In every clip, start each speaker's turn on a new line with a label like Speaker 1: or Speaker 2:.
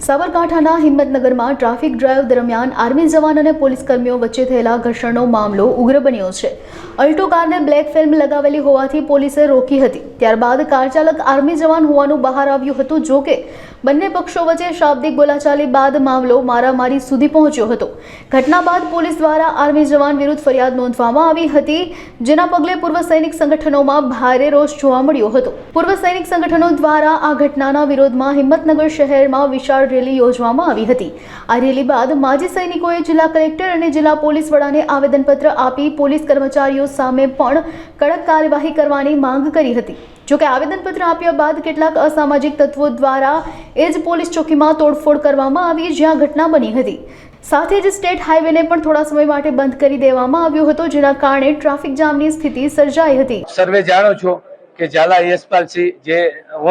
Speaker 1: સાબરકાંઠાના હિંમતનગરમાં traffic drive દરમિયાન army જવાન અને પોલીસ કર્મીઓ વચ્ચે થયેલા ઘર્ષણનો મામલો ઉગ્ર બન્યો છે। અલ્ટો કારને બ્લેક ફિલ્મ લગાવેલી હોવાથી પોલીસે રોકી હતી। ત્યારબાદ કાર ચાલક આર્મી જવાન હોવાનું બહાર આવ્યું હતું। જો કે બંને પક્ષો વચ્ચે શાબ્દિક બોલાચાલી બાદ મામલો મારામારી સુધી પહોંચ્યો હતો। ઘટના બાદ પોલીસ દ્વારા આર્મી જવાન વિરુદ્ધ ફરિયાદ નોંધવામાં આવી હતી, જેના પગલે પૂર્વ સૈનિક સંગઠનોમાં ભારે રોષ જોવા મળ્યો હતો। પૂર્વ સૈનિક સંગઠનો દ્વારા આ ઘટનાના વિરોધમાં હિંમતનગર શહેરમાં વિશાળ રેલી યોજવામાં આવી હતી। આ રેલી બાદ માજી સૈનિકોએ જિલ્લા કલેક્ટર અને જિલ્લા પોલીસ વડાને આવેદનપત્ર આપી પોલીસ કર્મચારીઓ સામે પણ કડક કાર્યવાહી કરવાની માંગ કરી હતી। જો કે આવેદનપત્ર આપ્યા બાદ કેટલાક અસામાજિક તત્વો દ્વારા એ જ પોલીસ ચોકીમાં તોડફોડ કરવામાં આવી, જ્યાં ઘટના બની હતી। સાથે જ સ્ટેટ હાઈવેને પણ થોડા સમય માટે બંધ કરી દેવામાં આવ્યો હતો, જેના કારણે ટ્રાફિક જામની સ્થિતિ સર્જાઈ હતી।
Speaker 2: સર્વે જાણો છો કે ઝાલા યશપાલસિંહ જે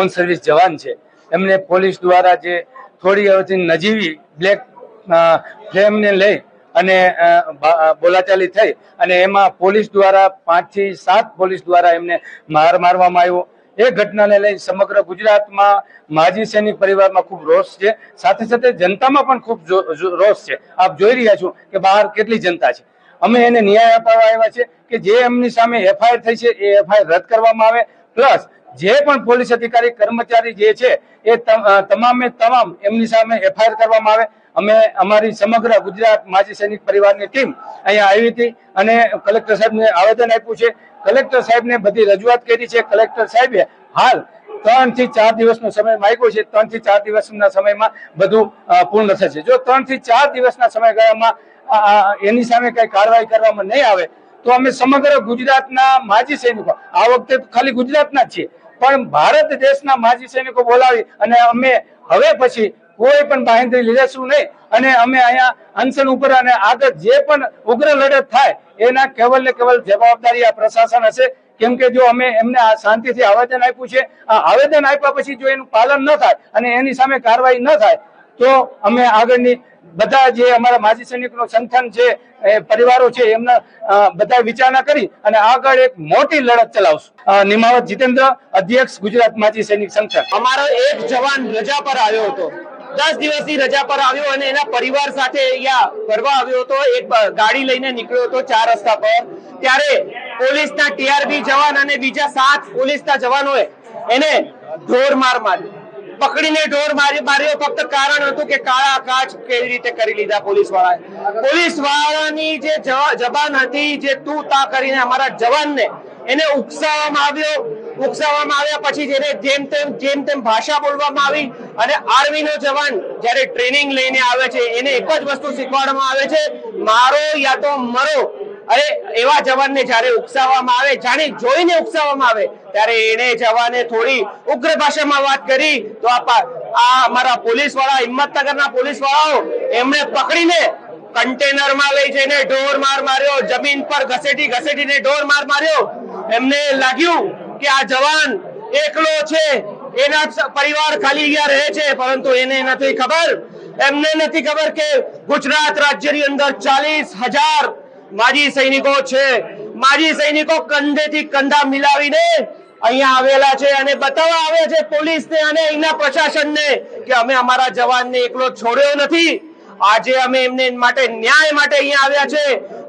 Speaker 2: ઓન સર્વિસ જવાન છે, એમને પોલીસ દ્વારા જે થોડી અવધિ નજીવી બ્લેક ફ્લેમને લઈ અને બોલાચાલી થઈ અને એમાં પોલીસ દ્વારા 5 થી 7 પોલીસ દ્વારા એમને માર મારવામાં આવ્યો। એ ઘટનાને લઈ સમગ્ર ગુજરાતમાં માજી સૈનિક પરિવારમાં ખૂબ રોષ છે, સાથે સાથે જનતામાં પણ ખૂબ રોષ છે। આપ જોઈ રહ્યા છો કે બહાર કેટલી જનતા છે। અમે એને ન્યાય અપાવવા આવ્યા છે કે જે એમની સામે એફઆઈઆર થઈ છે એ એફઆઈઆર રદ કરવામાં આવે, પ્લસ જે પણ પોલીસ અધિકારી કર્મચારી જે છે એ તમામે તમામ એમની સામે એફઆઈઆર કરવામાં આવે। અમે અમારી સમગ્ર ગુજરાત માજી સૈનિક પરિવારની ટીમ અહીંયા આવી હતી અને કલેક્ટર સાહેબને આવેદન આપ્યું છે। કલેક્ટર સાહેબને બધી રજૂઆત કરી છે। કલેક્ટર સાહેબે હાલ 3 થી 4 દિવસનો સમય માંગ્યો છે। 3 થી 4 દિવસના સમયમાં બધું પૂર્ણ થશે। જો 3 થી 4 દિવસના સમયગાળામાં એની સામે કઈ કાર્યવાહી કરવામાં નહીં આવે તો અમે સમગ્ર ગુજરાતના માજી સૈનિકો, આ વખતે ખાલી ગુજરાતના જ છીએ પણ ભારત દેશના માજી સૈનિકો બોલાવી અને અમે હવે પછી કોઈ પણ બાંહેધરી લીધેશું નહીં અને અમે અહીંયા અનશન ઉપર અને આગળ જે પણ ઉગ્ર લડત થાય એના કેવલ ને કેવલ જવાબદારી આ પ્રશાસન હશે। કેમ કે જો અમે એમને આ શાંતિથી આવેદન આપ્યું છે, આ આવેદન આપ્યા પછી જો એનું પાલન ન થાય અને એની સામે કાર્યવાહી ન થાય તો અમે આગળની બધા જે અમારા માજી સૈનિકનો સંગઠન છે, પરિવારો છે, એમના બધા વિચારણા કરી અને આગળ એક મોટી લડત ચલાવશું। નિમાવત જીતેન્દ્ર, અધ્યક્ષ ગુજરાત માજી સૈનિક સંગઠન।
Speaker 3: અમારો એક જવાન રજા પર આવ્યો હતો, 10 દિવસની રજા પર આવ્યો અને એના પરિવાર સાથે અહીંયા ફરવા આવ્યો હતો। એક ગાડી લઈને નીકળ્યો હતો 4 રસ્તા પર, ત્યારે પોલીસના ટીઆરબી જવાન અને બીજા 7 પોલીસના જવાનોએ એને ઢોર માર માર્યો, પકડીને ઢોર માર્યો। ફક્ત કારણ હતું કે કાળા કાચ કેવી રીતે કરી લીધા પોલીસ વાળાની જે જબાન હતી, જે તું તા કરીને અમારા જવાનને એને ઉકસાવવામાં આવ્યા પછી જેમ તેમ ભાષા બોલવામાં આવી અને આર્મીનો જવાન જ્યારે ટ્રેનિંગ લઈને આવે છે એને એક જ વસ્તુ શીખવાડવામાં આવે છે, મારો યા તો મરો। અરે એવા જવાનને જ્યારે ઉકસાવવામાં આવે, જાણી જોઈને ઉકસાવવામાં આવે, ત્યારે એને જવાને થોડી ઉગ્ર ભાષામાં વાત કરી તો આ અમારા પોલીસ વાળા, હિંમતનગરના પોલીસ વાળાઓ એમણે પકડીને કન્ટેનરમાં લઈ જઈને ઢોર માર માર્યો, જમીન પર ઘસેટીને ઢોર માર માર્યો। એમને લાગ્યું કે આ જવાન એકલો છે, એના પરિવાર ખાલી અહીંયા રહે છે, પરંતુ એને નથી ખબર, એમને નથી ખબર કે ગુજરાત રાજ્યની અંદર 40,000 માજી સૈનિકો છે। માજી સૈનિકો કંધેથી કંધા મિલાવીને અહીંયા આવેલા છે અને બતાવવા આવ્યા છે પોલીસને અને અહીંના પ્રશાસનને કે અમે અમારા જવાનને એકલો છોડ્યો નથી। આજે અમે એમને માટે ન્યાય માટે અહીંયા આવ્યા છે।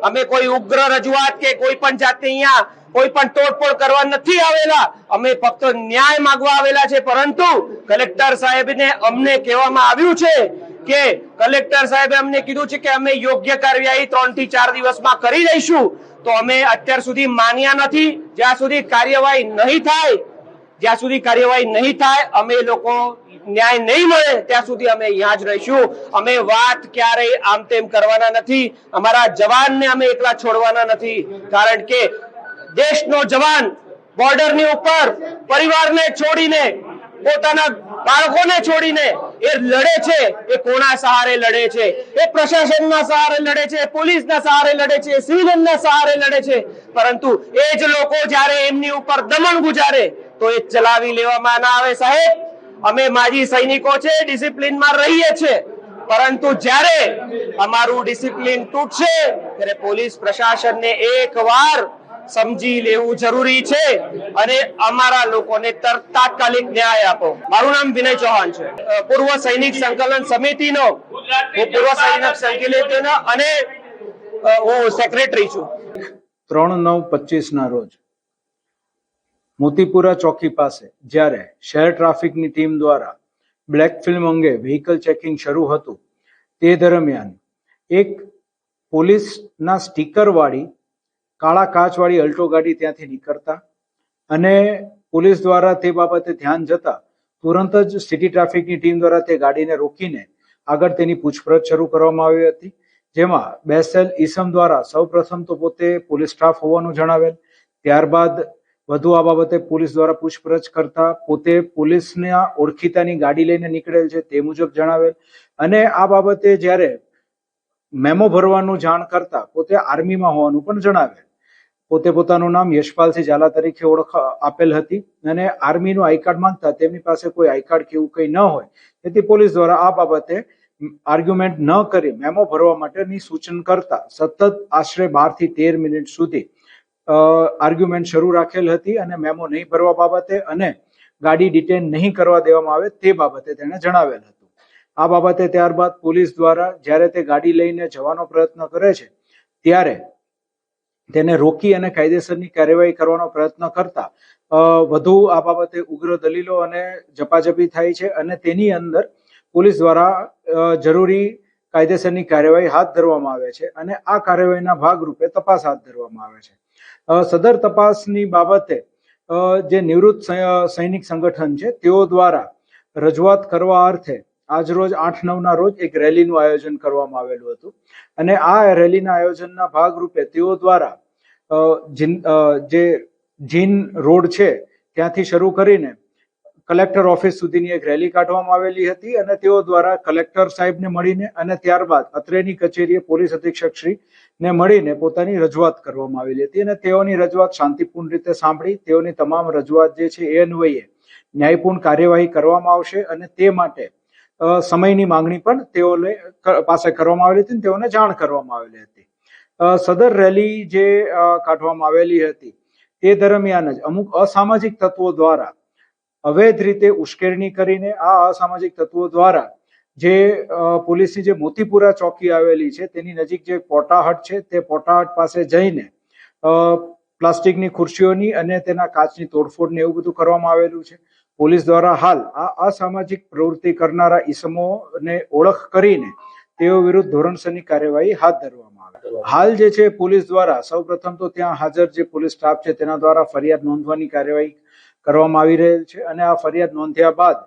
Speaker 3: અમે કોઈ ઉગ્ર રજૂઆત કે કોઈ પણ જાતની અહીંયા કોઈ પણ તોડફોડ કરવા નથી આવેલા, અમે ફક્ત ન્યાય માંગવા આવેલા છે। પરંતુ કલેક્ટર સાહેબને અમને કહેવામાં આવ્યું છે કે કલેક્ટર સાહેબે અમને કીધું છે કે અમે યોગ્ય કાર્યવાહી 3 થી 4 દિવસમાં કરી દઈશું, તો અમે અત્યાર સુધી માન્યા નથી। જ્યાં સુધી કાર્યવાહી નહીં થાય અમે લોકો ન્યાય નહીં મળે ત્યાં સુધી અમે અહીંયા જ રહીશું। અમે વાત ક્યારેય આમ તેમ કરવાના નથી, અમારા જવાનને અમે એકલા છોડવાના નથી, કારણ કે દેશનો જવાન બોર્ડરની ઉપર પરિવારને છોડીને, પોતાના બાળકોને છોડીને એ લડે છે। એ કોના સહારે લડે છે? એ પ્રશાસનના સહારે લડે છે, પોલીસના સહારે લડે છે, સિવિલિયનના સહારે લડે છે, પરંતુ એ જ લોકો જ્યારે એમની ઉપર દમન ગુજારે તો એ ચલાવી લેવામાં ના આવે। સાહેબ, અમે માજી સૈનિકો છે, ડિસિપ્લિનમાં રહીએ છીએ, પરંતુ જ્યારે અમારું ડિસિપ્લિન તૂટશે ત્યારે પોલીસ પ્રશાસનને એકવાર સમજી લેવું જરૂરી છે અને અમારા લોકોને તાત્કાલિક ન્યાય આપો. મારું નામ વિનય ચૌહાણ છે, પૂર્વ સૈનિક સંકલન સમિતિનો હું પૂર્વ સૈનિક સંકલન અને હું સેક્રેટરી છું.
Speaker 4: 3/9/25 રોજ મોતીપુરા ચોકી પાસે જ્યારે શહેર ટ્રાફિકની ટીમ દ્વારા બ્લેક ફિલ્મ અંગે વ્હીકલ ચેકિંગ શરૂ હતું તે દરમિયાન એક પોલીસના સ્ટીકરવાળી કાળા કાચવાળી અલ્ટો ગાડી ત્યાંથી નીકળતા અને પોલીસ દ્વારા તે બાબતે ધ્યાન જતા તુરંત જ સિટી ટ્રાફિકની ટીમ દ્વારા તે ગાડીને રોકીને આગળ તેની પૂછપરછ શરૂ કરવામાં આવી હતી, જેમાં બેસેલ ઈસમ દ્વારા સૌપ્રથમ તો પોતે પોલીસ સ્ટાફ હોવાનું જણાવેલ, ત્યારબાદ વધુ આ બાબતે પોલીસ દ્વારા પૂછપરછ કરતા પોતે પોલીસના ઓળખીતાની ગાડી લઈને નીકળેલ છે તે મુજબ જણાવેલ અને આ બાબતે જ્યારે મેમો ભરવાનું જાણ કરતા પોતે આર્મીમાં હોવાનું પણ જણાવેલ. પોતે પોતાનું નામ યશપાલસિંહ ઝાલા તરીકે ઓળખ આપેલ હતી અને આર્મીનું આઈ કાર્ડ માંગતા તેમની પાસે કોઈ આઈ કાર્ડ કે એવું કંઈ ન હોય તેથી પોલીસ દ્વારા આ બાબતે આર્ગ્યુમેન્ટ ન કરી મેમો ભરવા માટેની સૂચન કરતા સતત આશરે 12 થી 13 મિનિટ સુધી આર્ગ્યુમેન્ટ શરૂ રાખેલ હતી અને મેમો નહીં ભરવા બાબતે અને ગાડી ડિટેન નહીં કરવા દેવામાં આવે તે બાબતે તેણે જણાવેલ હતું. આ બાબતે ત્યારબાદ પોલીસ દ્વારા જ્યારે તે ગાડી લઈને જવાનો પ્રયત્ન કરે છે ત્યારે તેને રોકી અને કાયદેસરની કાર્યવાહી કરવાનો પ્રયત્ન કરતા વધુ આ બાબતે ઉગ્ર દલીલો અને ઝપાઝપી થાય છે અને તેની અંદર પોલીસ દ્વારા જરૂરી કાયદેસરની કાર્યવાહી હાથ ધરવામાં આવે છે અને આ કાર્યવાહીના ભાગરૂપે તપાસ હાથ ધરવામાં આવે છે. સદર તપાસની બાબતે જે નિવૃત્ત સૈનિક સંગઠન છે તેઓ દ્વારા રજૂઆત કરવા અર્થે આજરોજ 8/9 રોજ એક રેલીનું આયોજન કરવામાં આવેલું હતું અને આ રેલીના આયોજનના ભાગરૂપે તેઓ દ્વારા જે જીન રોડ છે ત્યાંથી શરૂ કરીને કલેક્ટર ઓફિસ સુધીની એક રેલી કાઢવામાં આવેલી હતી અને તેઓ દ્વારા કલેક્ટર સાહેબને મળીને અને ત્યારબાદ અત્રેની કચેરીએ પોલીસ અધિક્ષક શ્રીને મળીને પોતાની રજૂઆત કરવામાં આવેલી હતી અને તેઓની રજૂઆત શાંતિપૂર્ણ રીતે સાંભળી તેઓની તમામ રજૂઆત જે છે એ અન્વયે ન્યાયપૂર્ણ કાર્યવાહી કરવામાં આવશે અને તે માટે સમયની માંગણી પણ તેઓને પાસે કરવામાં આવેલી હતી, તેઓને જાણ કરવામાં આવેલી હતી. સદર રેલી જે કાઢવામાં આવેલી હતી તે દરમિયાન જ અમુક અસામાજિક તત્વો દ્વારા અવૈધ રીતે ઉશ્કેરણી કરીને આ અસામાજિક તત્વો દ્વારા જે પોલીસની જે મોતીપુરા ચોકી આવેલી છે તેની નજીક જે પોટાહટ છે તે પોટાહટ પાસે જઈને પ્લાસ્ટિકની ખુરશીઓની અને તેના કાચની તોડફોડ ને એવું બધું કરવામાં આવેલું છે. પોલીસ દ્વારા હાલ આ અસામાજિક પ્રવૃત્તિ કરનારા ઈસમોને ઓળખ કરીને તેઓ વિરુદ્ધ ધોરણસરની કાર્યવાહી હાથ ધરવામાં આવે. હાલ જે છે પોલીસ દ્વારા સૌપ્રથમ તો ત્યાં હાજર જે પોલીસ સ્ટાફ છે તેના દ્વારા ફરિયાદ નોંધવાની કાર્યવાહી કરવામાં આવી રહેલ છે અને આ ફરિયાદ નોંધ્યા બાદ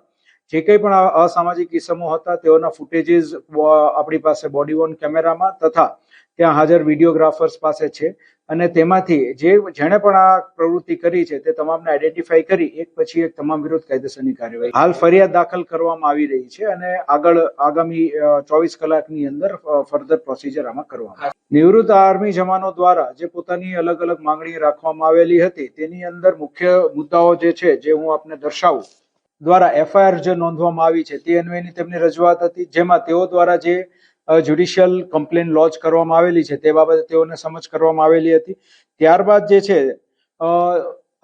Speaker 4: જે કંઈ પણ અસામાજિક ઈસમો હતા તેઓના ફૂટેજીસ આપણી પાસે બોડી વોર્ન કેમેરામાં તથા ત્યાં હાજર વિડીયોગ્રાફર્સ પાસે છે અને તેમાંથી જેણે પણ આ પ્રવૃત્તિ કરી છે તે તમામને આઈડેન્ટિફાઈ કરી એક પછી એક તમામ વિરુદ્ધ કાયદેસરની કાર્યવાહી હાલ ફરિયાદ દાખલ કરવામાં આવી રહી છે અને આગામી 24 કલાકની અંદર ફર્ધર પ્રોસિજર આમાં કરવામાં આવશે. નિવૃત્ત આર્મી જવાનો દ્વારા જે પોતાની અલગ અલગ માંગણી રાખવામાં આવેલી હતી તેની અંદર મુખ્ય મુદ્દાઓ જે છે જે હું આપને દર્શાવું દ્વારા એફઆઈઆર જે નોંધવામાં આવી છે તે અન્વયની તેમની રજૂઆત હતી, જેમાં તેઓ દ્વારા જે જ્યુડિશિયલ કમ્પ્લેન લોન્ચ કરવામાં આવેલી છે તે બાબતે તેઓને સમજ કરવામાં આવેલી હતી. ત્યારબાદ જે છે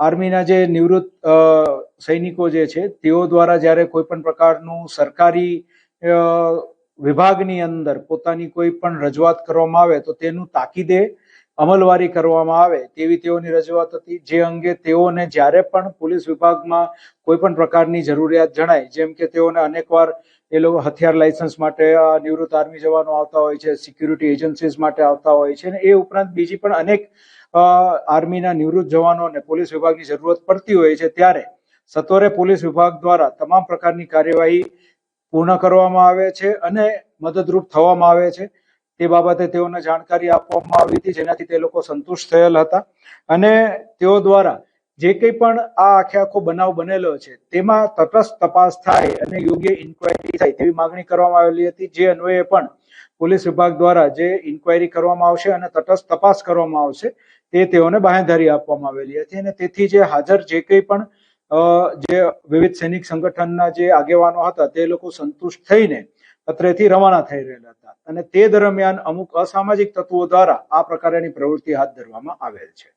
Speaker 4: આર્મીના જે નિવૃત્ત સૈનિકો જે છે તેઓ દ્વારા જ્યારે કોઈ પણ પ્રકારનું સરકારી વિભાગની અંદર પોતાની કોઈ પણ રજૂઆત કરવામાં આવે તો તેનું તાકીદે અમલવારી કરવામાં આવે તેવી તેઓની રજૂઆત હતી, જે અંગે તેઓને જ્યારે પણ પોલીસ વિભાગમાં કોઈ પણ પ્રકારની જરૂરિયાત જણાય, જેમ કે તેઓને અનેકવાર એ લોકો હથિયાર લાયસન્સ માટે નિવૃત્ત આર્મી જવાનો આવતા હોય છે, સિક્યુરિટી એજન્સીઝ માટે આવતા હોય છે અને એ ઉપરાંત બીજી પણ અનેક આર્મીના નિવૃત્ત જવાનોને પોલીસ વિભાગની જરૂરત પડતી હોય છે ત્યારે સત્વરે પોલીસ વિભાગ દ્વારા તમામ પ્રકારની કાર્યવાહી પૂર્ણ કરવામાં આવે છે અને મદદરૂપ થવામાં આવે છે. તે બાબતે તેઓને જાણકારી આપવામાં આવી હતી, જેનાથી તે લોકો સંતુષ્ટ થયેલ હતા અને તેઓ દ્વારા જે કંઈ પણ આ આખો બનાવ બનેલો છે તેમાં તટસ્થ તપાસ થાય અને યોગ્ય ઇન્ક્વાયરી થાય તેવી માંગણી કરવામાં આવેલી હતી, જે અન્વયે પણ પોલીસ વિભાગ દ્વારા જે ઇન્ક્વાયરી કરવામાં આવશે અને તટસ્થ તપાસ કરવામાં આવશે તે તેઓને બાંહેધરી આપવામાં આવેલી હતી અને તેથી જે હાજર જે કંઈ પણ જે વિવિધ સૈનિક સંગઠનના જે આગેવાનો હતા તે લોકો સંતુષ્ટ થઈને અત્રેથી રવાના થઈ રહેલા હતા અને તે દરમિયાન અમુક અસામાજિક તત્વો દ્વારા આ પ્રકારની પ્રવૃત્તિ હાથ ધરવામાં આવેલ છે.